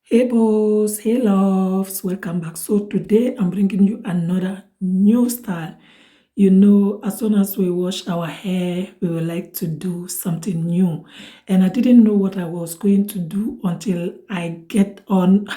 Hey boss, hey loves, welcome back. So today I'm bringing you another new style. As soon as we wash our hair, we would like to do something new. And I didn't know what I was going to do until I get on.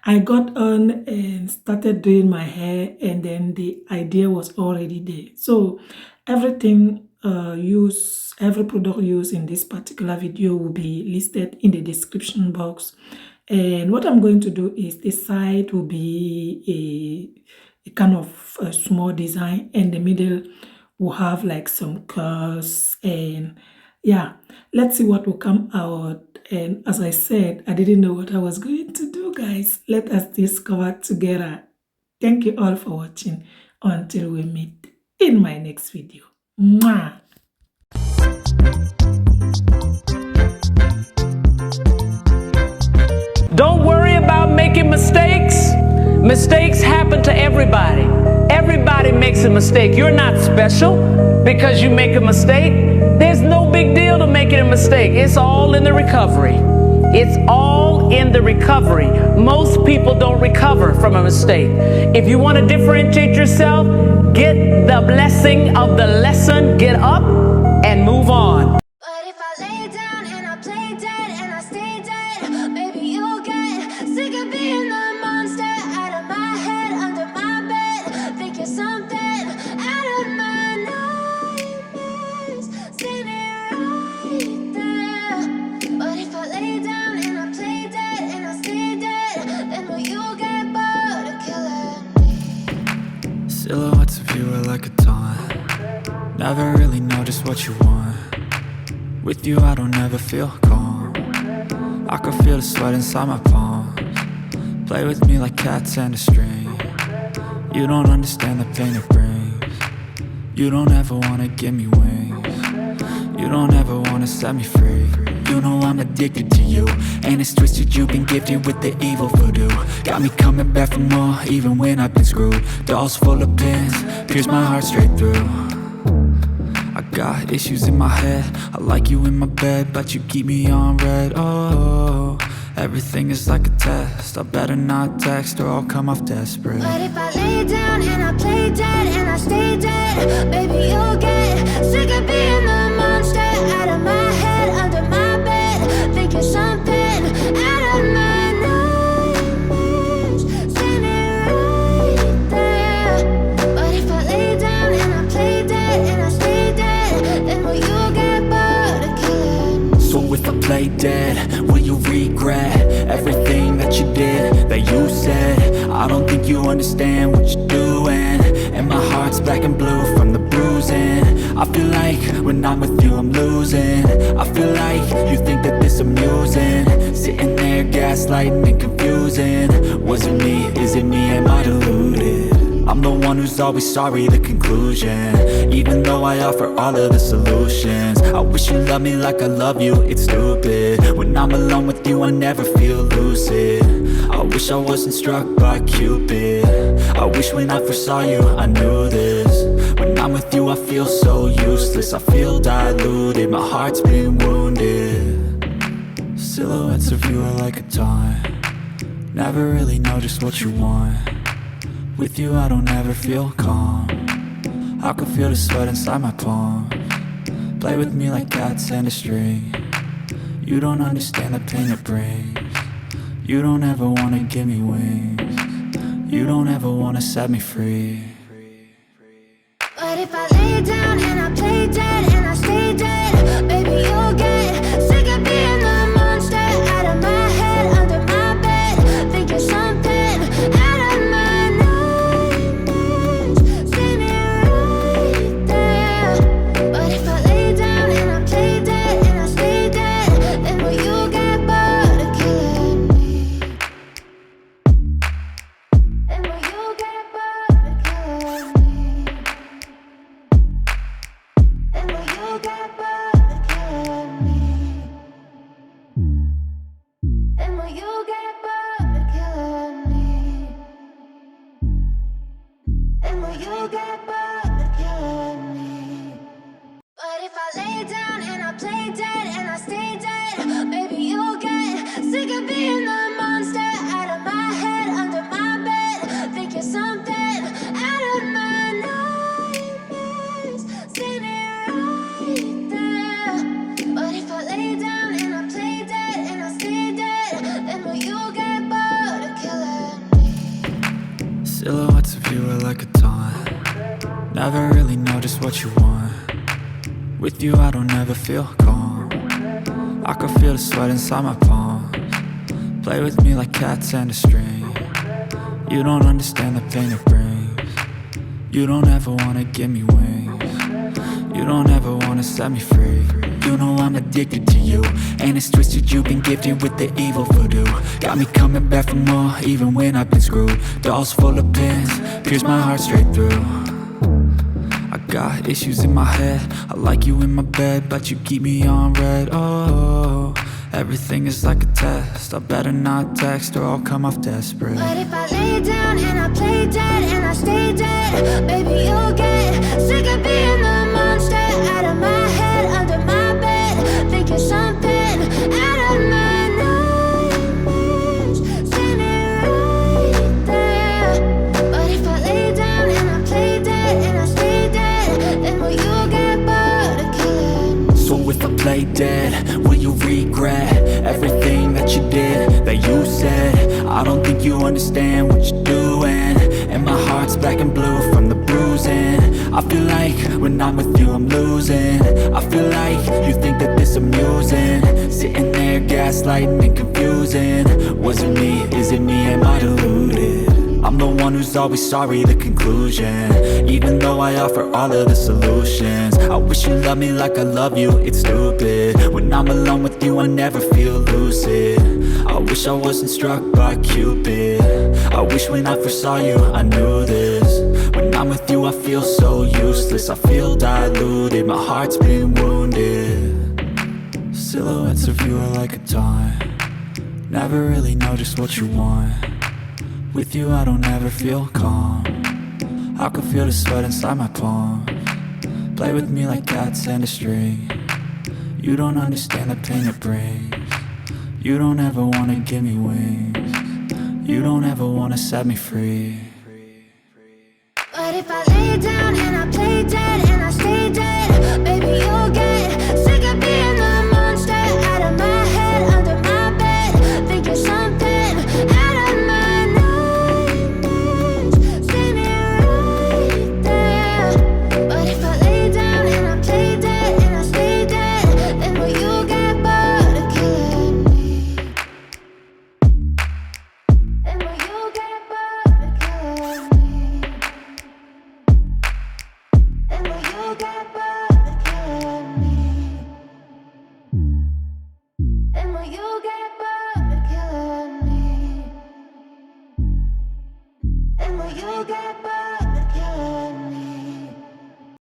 I got on and started doing my hair, and then the idea was already there. So every product used in this particular video will be listed in the description box. And what I'm going to do is the side will be a kind of a small design, and the middle will have like some curves. And yeah, let's see what will come out. And as I said, I didn't know what I was going to do, guys. Let us discover together. Thank you all for watching. Until we meet in my next video. Mwah! Don't worry about making mistakes. Mistakes happen to everybody. Everybody makes a mistake. You're not special because you make a mistake. There's no big deal to making a mistake. It's all in the recovery. It's all in the recovery. Most people don't recover from a mistake. If you want to differentiate yourself, get the blessing of the lesson, get up and move on. But if I lay down and I play dead and I stay dead, maybe you'll get sick of being the monster out of my head, under my bed. Think you're something out of my nightmares, standing right there. But if I lay down and I play dead and I stay dead, then will you get bored of killing me? Silhouettes of you are like a taunt. Never really know just what you want. With you I don't ever feel calm. I can feel the sweat inside my palms. Play with me like cats and a string. You don't understand the pain it brings. You don't ever wanna give me wings. You don't ever wanna set me free. You know I'm addicted to you, and it's twisted, you've been gifted with the evil voodoo. Got me coming back for more, even when I've been screwed. Dolls full of pins, pierce my heart straight through. I got issues in my head, I like you in my bed, but you keep me on red. Oh, everything is like a test. I better not text or I'll come off desperate. But if I lay down and I play dead and I stay dead, baby you'll get sick of being the monster out of my head, under my bed. Think you're something out of my nightmares, standing right there. But if I lay down and I play dead and I stay dead, then will you get bored of killing me? So if I play dead, will you regret everything that you did, that you said? I don't think you understand what you're doing, and my heart's black and blue from the bruising. I feel like when I'm with you I'm losing. I feel like you think that this amusing, sitting there gaslighting and confusing. Was it me? Is it me? Am I deluded? I'm the one who's always sorry, the conclusion. Even though I offer all of the solutions, I wish you loved me like I love you, it's stupid. When I'm alone with you I never feel lucid. I wish I wasn't struck by Cupid. I wish when I first saw you I knew this. When I'm with you I feel so useless, I feel diluted, my heart's been wounded. Silhouettes of you are like a taunt. Never really know just what you want. With you I don't ever feel calm. I can feel the sweat inside my palms. Play with me like cats and a string. You don't understand the pain it brings. You don't ever wanna give me wings. You don't ever wanna set me free. But if I lay down and I play dead and I stay dead, baby you'll get sick of being the monster out of my head, under my bed. Think you're something out of my nightmares, standing right there. But if I lay down and I play dead and I stay dead, then will you get bored of killing me? Then will you get bored of killing me? Then will you get bored of killing me? Then will you get bored of killing me? Then will you get bored of killing me? But if I lay down and I play dead and I stay dead, baby you'll get sick of being being the monster out of my head, under my bed. Think you're something out of my nightmares, standing right there. But if I lay down and I play dead and I stay dead, then will you get bored of killing me? Silhouettes of you are like a taunt. Never really know just what you want. With you I don't ever feel calm. I can feel the sweat inside my palms. Play with me like cats and a string. You don't understand the pain it brings. You don't ever wanna give me wings. You don't ever wanna set me free. You know I'm addicted to you, and it's twisted, you've been gifted with the evil voodoo. Got me coming back for more, even when I've been screwed. Dolls full of pins, pierce my heart straight through. I got issues in my head, I like you in my bed, but you keep me on red. Oh, everything is like a test, I better not text or I'll come off desperate. But if I lay down and I play dead and I stay dead, baby you'll get sick of being the monster out of my head, under my bed. Think you're something out of my nightmares, standing right there. But if I lay down and I play dead and I stay dead, then will you get bored of killing me? So if I play dead, will you regret everything that you did, that you said? I don't think you understand what you're doing, and my heart's black and blue from the bruising. I feel like when I'm with you I'm losing. I feel like you think that this amusing, sitting there gaslighting and confusing. Was it me? Is it me? Am I deluded? I'm the one who's always sorry, the conclusion. Even though I offer all of the solutions, I wish you loved me like I love you, it's stupid. When I'm alone with you I never feel lucid. I wish I wasn't struck by Cupid. I wish when I first saw you I knew this. When I'm with you I feel so useless, I feel diluted, my heart's been wounded. Silhouettes of you are like a taunt. Never really know just what you want. With you I don't ever feel calm. I can feel the sweat inside my palms. Play with me like cats and a string. You don't understand the pain it brings. You don't ever wanna give me wings. You don't ever wanna set me free. But if I lay down and I play dead and I stay dead, baby you'll get sick of being the monster out of my head, under my bed. Think you're something out of my nightmares, standing right there. But if I lay down and I play dead and I stay dead, then will you get bored of killing me? Then will you get bored of killing me? And will you get bored of killing me? And will you get bored of killing me? And will you get bored of killing me?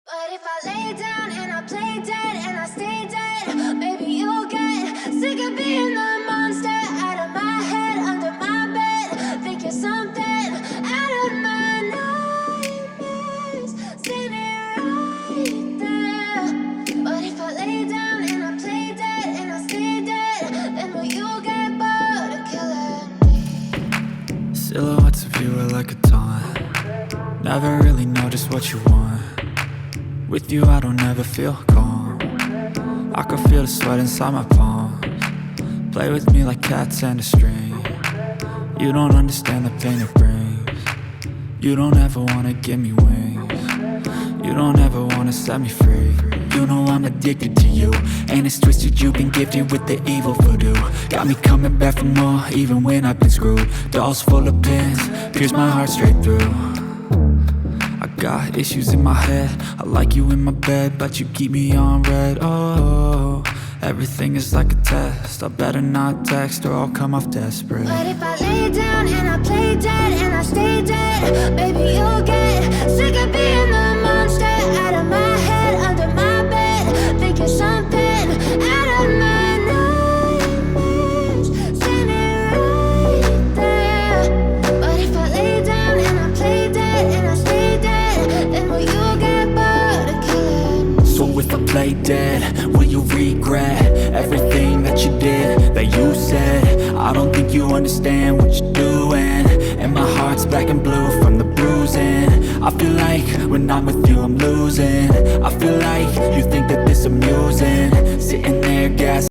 But if I lay down and I play dead and I stay dead, baby you'll get sick of being the monster out of my head, under my bed. Think you're something out of my nightmares, standing right there. But if I lay down and I play dead and I stay dead, then will you get bored of killing me? Silhouettes of you are like a taunt. Never really know just what you want. With you I don't ever feel calm. I can feel the sweat inside my palms. Play with me like cats and a string. You don't understand the pain it brings. You don't ever wanna give me wings. You don't ever wanna set me free. You know I'm addicted to you, and it's twisted, you've been gifted with the evil voodoo. Got me coming back for more, even when I've been screwed. Dolls full of pins, pierce my heart straight through. I got issues in my head, I like you in my bed, but you keep me on red. Oh, everything is like a test, I better not text or I'll come off desperate. But if I lay down and I play dead and I stay dead, baby you'll get sick of being the monster out of my head, under my bed. Think you're something out of my nightmares, standing right there. But if I lay down and I play dead and I stay dead, then will you get bored of killing me? So if I play dead, will you regret everything that you did, that you said? I don't think think you understand what you're doing. And my heart's black and blue from the bruising. I feel like when I'm with you I'm losing. I feel like